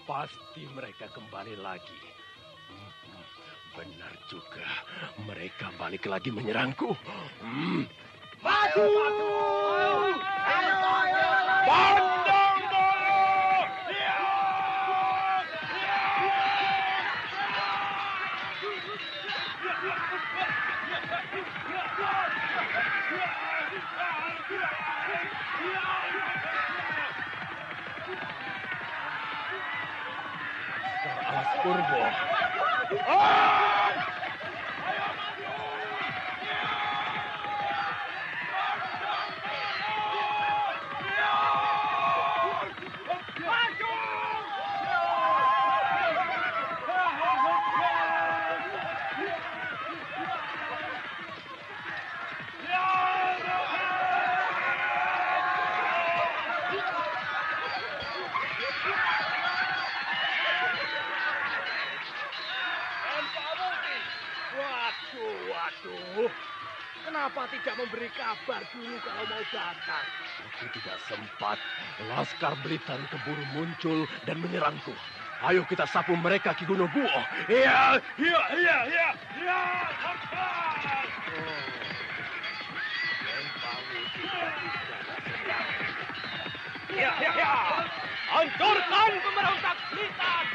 Pasti mereka kembali lagi. Benar juga, mereka balik lagi menyerangku. Maju! Pandang Doro! Alas Purwo. Waduh, kenapa tidak memberi kabar dulu kalau mau datang? Aku tidak sempat. Laskar Blitan keburu muncul dan menyerangku. Ayo kita sapu mereka, Ki Gunoguo. Iya. Ya. Hancurkan pemberontak Blitan.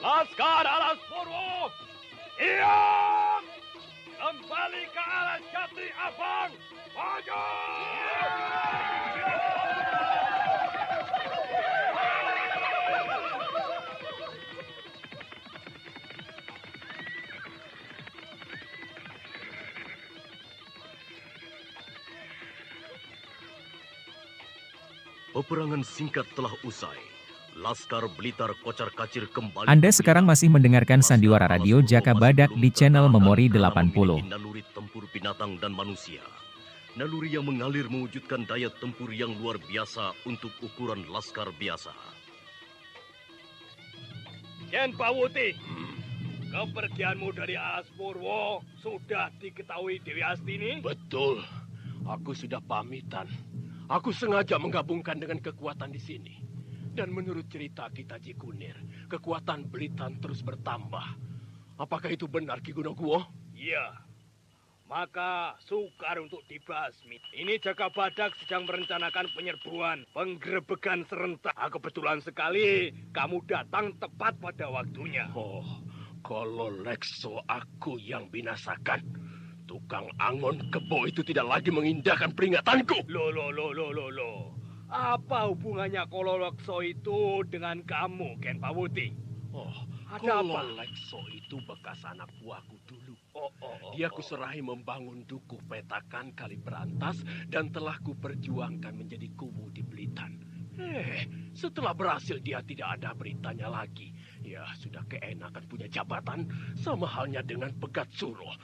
Laskar Alas Purwo, iya! Kembali ke arah Jati Abang, maju! Peperangan singkat telah usai. Laskar Blitar kocar-kacir kembali. Anda sekarang masih mendengarkan Sandiwara Radio Jaka Badak di channel Memori 80. Naluri tempur binatang dan manusia. Naluri yang mengalir mewujudkan daya tempur yang luar biasa untuk ukuran laskar biasa. Ken Pawuti, kepergianmu dari Alas Purwo sudah diketahui Dewi Astini? Betul. Aku sudah pamitan. Aku sengaja menggabungkan dengan kekuatan di sini. Dan menurut cerita kita Ji Kunir, kekuatan Blitan terus bertambah. Apakah itu benar Ki Gunungkuwo? Iya. Maka sukar untuk dibasmi. Ini Jaka Badak sedang merencanakan penyerbuan, penggerebekan serentak. Kebetulan sekali kamu datang tepat pada waktunya. Oh, kalau Lekso aku yang binasakan, tukang angon kebo itu tidak lagi mengindahkan peringatanku. Loh. Apa hubungannya Kololekso itu dengan kamu, Ken Pawuti? Oh, ada apa? Kololekso itu bekas anak buahku dulu. Dia kuserahi membangun dukuh petakan kali berantas dan telah kuperjuangkan menjadi kubu di Blitan. Setelah berhasil dia tidak ada beritanya lagi. Ya, sudah keenakan punya jabatan sama halnya dengan Pegat Suruh.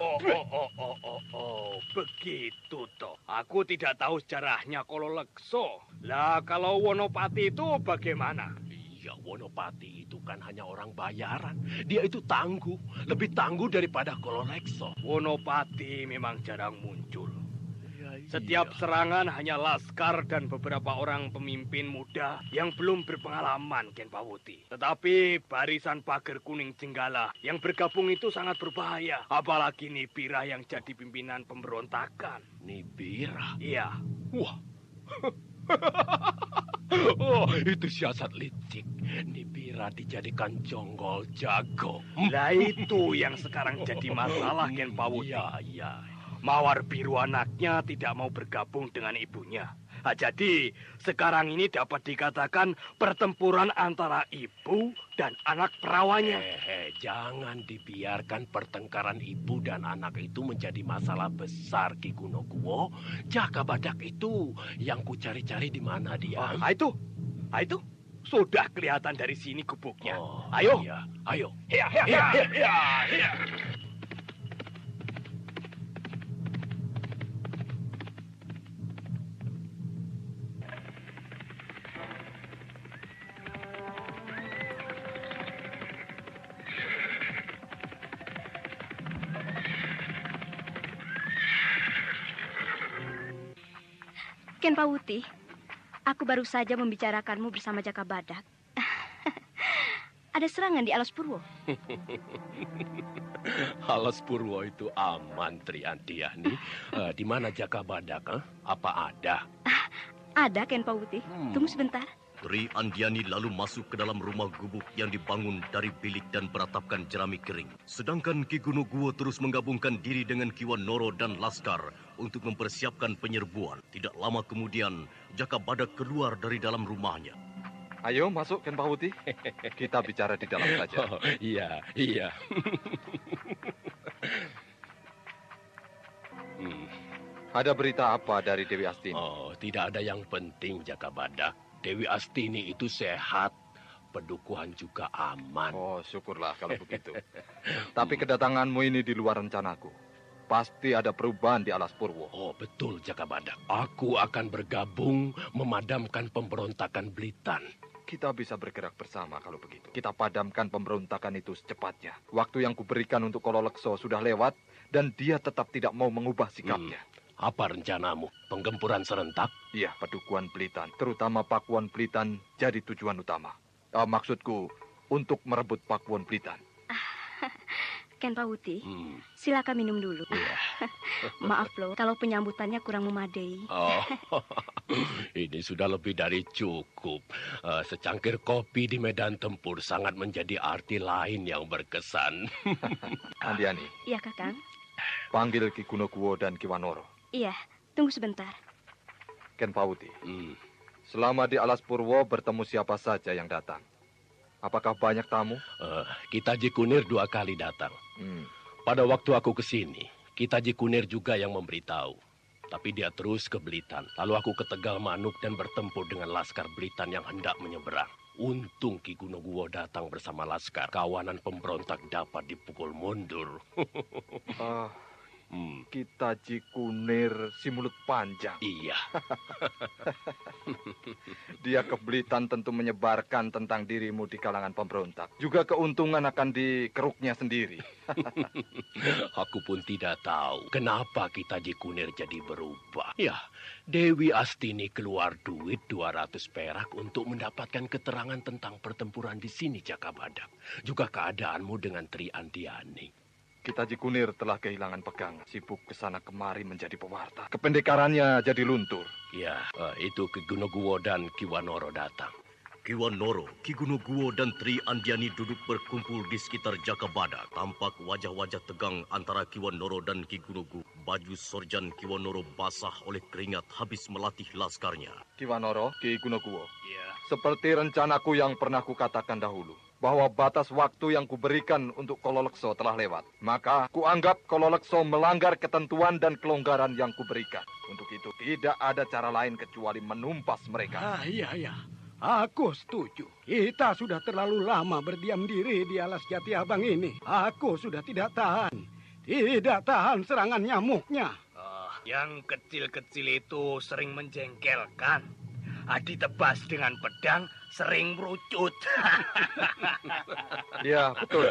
Begitu toh. Aku tidak tahu sejarahnya Kololekso. Lah, kalau Wonopati itu bagaimana? Ya, Wonopati itu kan hanya orang bayaran. Dia itu tangguh, lebih tangguh daripada Kololekso. Wonopati memang jarang muncul. Ya, Setiap serangan hanya laskar dan beberapa orang pemimpin muda yang belum berpengalaman, Ken Pawuti. Tetapi barisan pagar kuning Jenggala yang bergabung itu sangat berbahaya. Apalagi Nibira yang jadi pimpinan pemberontakan. Nibira? Iya. Wah. Oh, itu siasat licik. Nibira dijadikan jonggol jago. Lah itu yang sekarang jadi masalah, Ken Pawuti. Iya. Mawar biru anaknya tidak mau bergabung dengan ibunya. Jadi sekarang ini dapat dikatakan pertempuran antara ibu dan anak perawannya. Jangan dibiarkan pertengkaran ibu dan anak itu menjadi masalah besar, Ki Gunungkuwo. Jaka Badak itu yang ku cari-cari di mana dia. Itu sudah kelihatan dari sini gubuknya. Ayo. Iya. Ken Pawuti, aku baru saja membicarakanmu bersama Jaka Badak. Ada serangan di Alas Purwo. Alas Purwo itu aman, Triantiani. Di mana Jaka Badak? Apa ada? Ada, Ken Pawuti. Tunggu sebentar. Tri Andiani lalu masuk ke dalam rumah gubuk yang dibangun dari bilik dan beratapkan jerami kering. Sedangkan Ki Gunungkuwo terus menggabungkan diri dengan Ki Wanoro dan Laskar untuk mempersiapkan penyerbuan. Tidak lama kemudian, Jaka Badak keluar dari dalam rumahnya. Ayo masuk, Ken Pawuti. Kita bicara di dalam saja. Iya. Ada berita apa dari Dewi Astini? Tidak ada yang penting, Jaka Badak. Dewi Astini itu sehat, pedukuhan juga aman. Syukurlah kalau begitu. Tapi kedatanganmu ini di luar rencanaku. Pasti ada perubahan di Alas Purwo. Betul, Jaka Badak. Aku akan bergabung memadamkan pemberontakan Blitan. Kita bisa bergerak bersama kalau begitu. Kita padamkan pemberontakan itu secepatnya. Waktu yang kuberikan untuk Kololekso sudah lewat dan dia tetap tidak mau mengubah sikapnya. Apa rencanamu? Penggempuran serentak? Iya, Padukuhan Blitan, terutama Pakuan Blitan jadi tujuan utama. Maksudku, untuk merebut Pakuan Blitan. Ken Pawuti, silakan minum dulu. Maaf loh, kalau penyambutannya kurang memadai. Ini sudah lebih dari cukup. Secangkir kopi di medan tempur sangat menjadi arti lain yang berkesan. Andiani. Iya, Kakang. Panggil Ki Gunungkuwo dan Ki Wanoro. Iya, tunggu sebentar. Ken Pawuti, selama di Alas Purwo bertemu siapa saja yang datang? Apakah banyak tamu? Kita Ji Kunir 2 kali datang. Pada waktu aku ke sini, kita Ji Kunir juga yang memberitahu. Tapi dia terus ke Blitan. Lalu aku ke Tegal Manuk dan bertempur dengan laskar Blitan yang hendak menyeberang. Untung Ki Gunungkuwo datang bersama laskar. Kawanan pemberontak dapat dipukul mundur. Kita Jikunir si mulut panjang. Iya. Dia ke Blitan tentu menyebarkan tentang dirimu di kalangan pemberontak. Juga keuntungan akan dikeruknya sendiri. Aku pun tidak tahu kenapa kita Jikunir jadi berubah. Ya, Dewi Astini keluar duit 200 perak untuk mendapatkan keterangan tentang pertempuran di sini, Jaka Badak. Juga keadaanmu dengan Tri Andiani. Kita Jikunir telah kehilangan pegangan, sibuk kesana kemari menjadi pewarta. Kependekarannya jadi luntur. Ya, itu Ki Gunoguwo dan Ki Wanoro datang. Ki Wanoro, Ki Gunoguwo dan Tri Andiani duduk berkumpul di sekitar Jaka Badak. Tampak wajah-wajah tegang antara Ki Wanoro dan Ki Gunoguwo. Baju sorjan Ki Wanoro basah oleh keringat habis melatih laskarnya. Ki Wanoro, Ki Gunoguwo. Ya. Seperti rencanaku yang pernah kukatakan dahulu, bahwa batas waktu yang kuberikan untuk Kololekso telah lewat. Maka kuanggap Kololekso melanggar ketentuan dan kelonggaran yang kuberikan. Untuk itu tidak ada cara lain kecuali menumpas mereka. Iya. Aku setuju. Kita sudah terlalu lama berdiam diri di alas Jati Abang ini. Aku sudah tidak tahan. Tidak tahan serangan nyamuknya. Yang kecil-kecil itu sering menjengkelkan. Ditebas dengan pedang sering merucut. Ya, betul.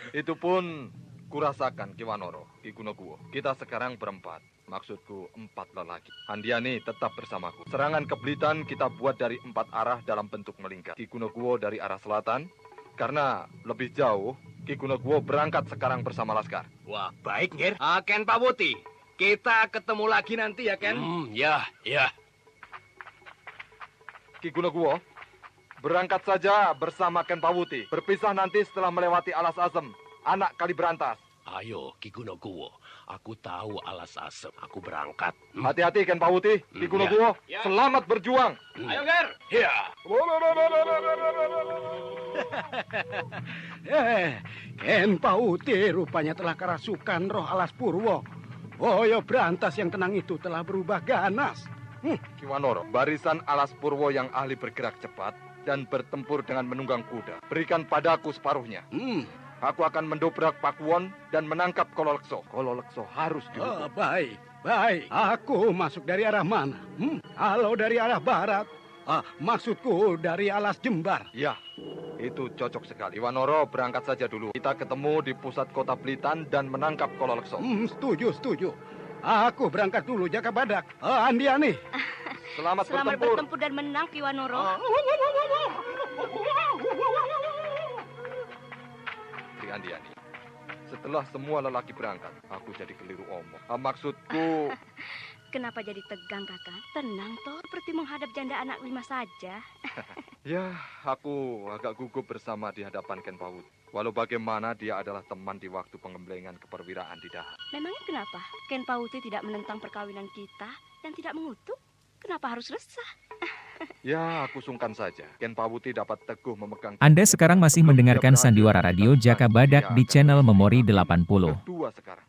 Itu pun kurasakan, Ki Wanoro, Ki Gunoguwo. Kita sekarang berempat. Maksudku 4 lelaki. Andiani tetap bersamaku. Serangan ke Blitan kita buat dari 4 arah dalam bentuk melingkar. Ki Gunoguwo dari arah selatan. Karena lebih jauh, Ki Gunoguwo berangkat sekarang bersama Laskar. Wah, baik, Nger. Ken Pawuti, kita ketemu lagi nanti ya, Ken? Ya. Ki Gunoguwo, berangkat saja bersama Ken Pawuti. Berpisah nanti setelah melewati Alas Asem, anak Kaliberantas. Ayo, Ki Gunoguwo. Aku tahu Alas Asem. Aku berangkat. Hati-hati, Ken Pawuti. Ki Gunoguwo, Ya. selamat berjuang. Ayo, Nger. Ya. Ken Pawuti rupanya telah kerasukan roh Alas Purwo. Boyo Brantas yang tenang itu telah berubah ganas. Ki Wanoro, barisan Alas Purwo yang ahli bergerak cepat dan bertempur dengan menunggang kuda. Berikan padaku separuhnya. Aku akan mendobrak Pakuwon dan menangkap Kololekso. Kololekso harus dihukum. Baik. Aku masuk dari arah mana? Kalau dari arah barat, maksudku dari Alas Jembar. Ya, itu cocok sekali. Wanoro, berangkat saja dulu. Kita ketemu di pusat kota Blitan dan menangkap Kololekso. Setuju. Aku berangkat dulu, Jaka Badak. Andiani. Selamat bertempur dan menang, Ki Wanoro. Tri Andiani, setelah semua lelaki berangkat, aku jadi keliru omong. Maksudku... Kenapa jadi tegang, Kakak? Tenang, toh. Seperti menghadap janda anak 5 saja. Ya, aku agak gugup bersama di hadapan Ken Pawuti. Walau bagaimana dia adalah teman di waktu pengemblengan keperwiraan di Daha. Memangnya kenapa? Ken Pawuti tidak menentang perkawinan kita dan tidak mengutuk? Kenapa harus resah? Ya, aku sungkan saja. Ken Pawuti dapat teguh memegang... Anda sekarang masih mendengarkan Sandiwara Radio Jaka Badak di channel Memori 80. Berdua sekarang.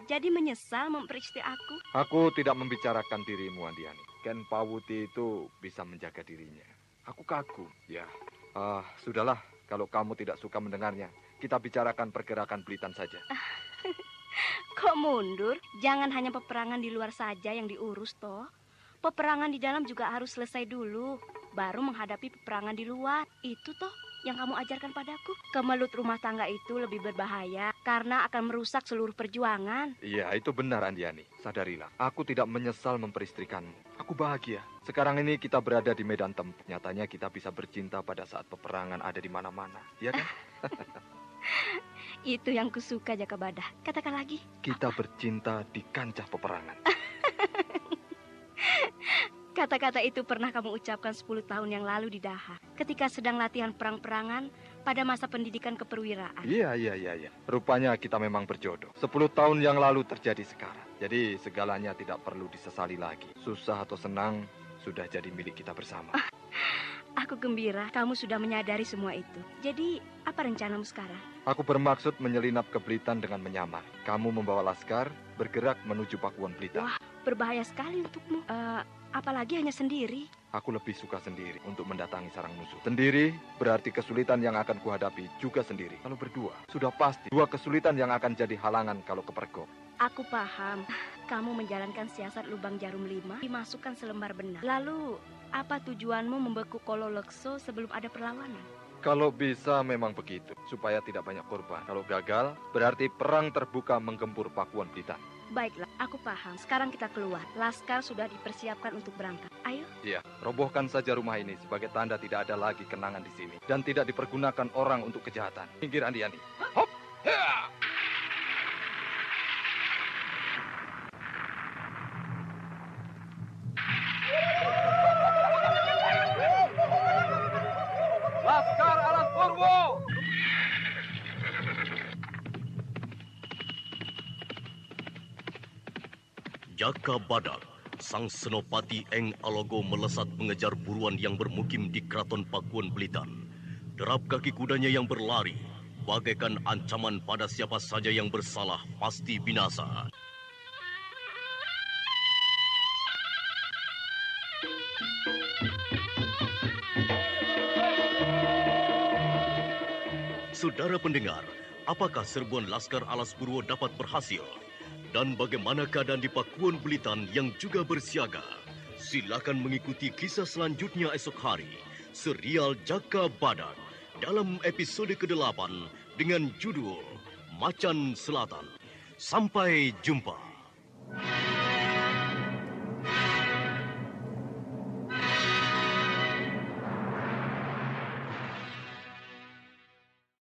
Jadi menyesal memperistri aku? Aku tidak membicarakan dirimu, Andiani. Ken Pawuti itu bisa menjaga dirinya. Aku kagum. Ya, sudahlah. Kalau kamu tidak suka mendengarnya, kita bicarakan pergerakan Blitan saja. Kok mundur? Jangan hanya peperangan di luar saja yang diurus, toh. Peperangan di dalam juga harus selesai dulu. Baru menghadapi peperangan di luar. Itu toh yang kamu ajarkan padaku. Kemelut rumah tangga itu lebih berbahaya karena akan merusak seluruh perjuangan. Iya, itu benar, Andiani. Sadarilah, aku tidak menyesal memperistrikanmu. Aku bahagia. Sekarang ini kita berada di medan tempur. Nyatanya kita bisa bercinta pada saat peperangan ada di mana-mana. Ya kan? Itu yang kusuka, Jaka Badak. Katakan lagi. Kita bercinta di kancah peperangan. Kata-kata itu pernah kamu ucapkan 10 tahun yang lalu di Daha. Ketika sedang latihan perang-perangan pada masa pendidikan keperwiraan. Iya. Rupanya kita memang berjodoh. 10 tahun yang lalu terjadi sekarang. Jadi segalanya tidak perlu disesali lagi. Susah atau senang sudah jadi milik kita bersama. Aku gembira kamu sudah menyadari semua itu. Jadi apa rencanamu sekarang? Aku bermaksud menyelinap ke Blitan dengan menyamar. Kamu membawa Laskar bergerak menuju Pakuwon Blitan. Wah, berbahaya sekali untukmu. Apalagi hanya sendiri. Aku lebih suka sendiri untuk mendatangi sarang musuh. Sendiri berarti kesulitan yang akan kuhadapi juga sendiri. Kalau berdua, sudah pasti dua kesulitan yang akan jadi halangan kalau kepergok. Aku paham. Kamu menjalankan siasat lubang jarum 5, dimasukkan selembar benang. Lalu, apa tujuanmu membekuk Kololekso sebelum ada perlawanan? Kalau bisa memang begitu, supaya tidak banyak korban. Kalau gagal, berarti perang terbuka menggempur Pakuan Blitan. Baiklah, aku paham. Sekarang kita keluar. Laskar sudah dipersiapkan untuk berangkat. Ayo. Iya, robohkan saja rumah ini sebagai tanda tidak ada lagi kenangan di sini. Dan tidak dipergunakan orang untuk kejahatan. Minggir Andiani. Hop! Laskar Alas Purwo! Jaka Badak, sang senopati Eng Alogo melesat mengejar buruan yang bermukim di Keraton Pakuan Blitan. Derap kaki kudanya yang berlari, bagaikan ancaman pada siapa saja yang bersalah pasti binasa. Saudara pendengar, apakah serbuan Laskar Alas Purwo dapat berhasil? Dan bagaimana keadaan di Pakuan Blitan yang juga bersiaga? Silakan mengikuti kisah selanjutnya esok hari. Serial Jaka Badak dalam episode ke-8 dengan judul Macan Selatan. Sampai jumpa.